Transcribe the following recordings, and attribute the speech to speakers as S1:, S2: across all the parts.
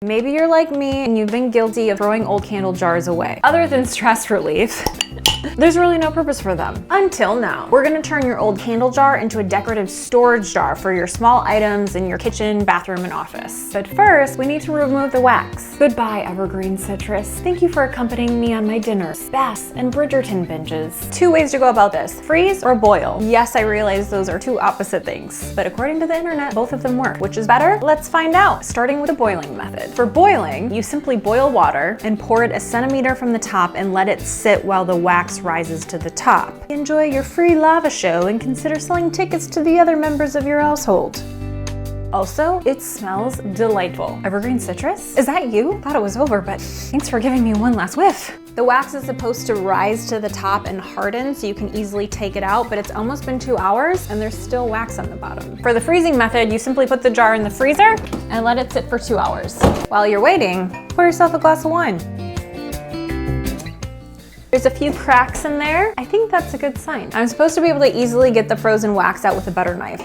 S1: Maybe you're like me and you've been guilty of throwing old candle jars away. Other than stress relief, there's really no purpose for them. Until now. We're gonna turn your old candle jar into a decorative storage jar for your small items in your kitchen, bathroom, and office. But first, we need to remove the wax. Goodbye, evergreen citrus. Thank you for accompanying me on my dinners, baths, and Bridgerton binges. 2 ways to go about this: freeze or boil. Yes, I realize those are 2 opposite things, but according to the internet, both of them work. Which is better? Let's find out, starting with the boiling method. For boiling, you simply boil water and pour it a centimeter from the top and let it sit while the wax rises to the top. Enjoy your free lava show and consider selling tickets to the other members of your household. Also, it smells delightful. Evergreen citrus? Is that you? Thought it was over, but thanks for giving me one last whiff. The wax is supposed to rise to the top and harden so you can easily take it out, but it's almost been 2 hours and there's still wax on the bottom. For the freezing method, you simply put the jar in the freezer and let it sit for 2 hours. While you're waiting, pour yourself a glass of wine. There's a few cracks in there. I think that's a good sign. I'm supposed to be able to easily get the frozen wax out with a butter knife.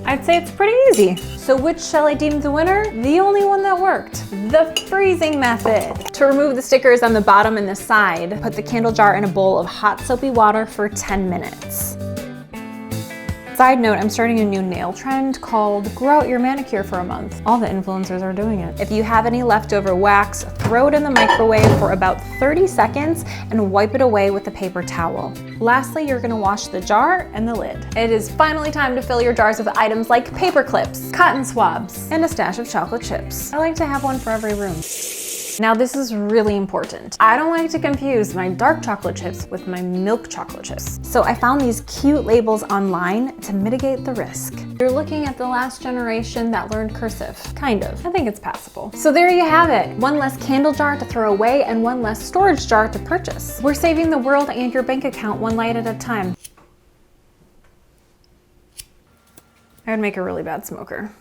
S1: I'd say it's pretty easy. So which shall I deem the winner? The only one that worked. The freezing method. To remove the stickers on the bottom and the side, put the candle jar in a bowl of hot soapy water for 10 minutes. Side note, I'm starting a new nail trend called grow out your manicure for a month. All the influencers are doing it. If you have any leftover wax, throw it in the microwave for about 30 seconds and wipe it away with a paper towel. Lastly, you're gonna wash the jar and the lid. It is finally time to fill your jars with items like paper clips, cotton swabs, and a stash of chocolate chips. I like to have one for every room. Now this is really important. I don't like to confuse my dark chocolate chips with my milk chocolate chips. So I found these cute labels online to mitigate the risk. You're looking at the last generation that learned cursive. Kind of. I think it's passable. So there you have it. One less candle jar to throw away and one less storage jar to purchase. We're saving the world and your bank account one light at a time. I would make a really bad smoker.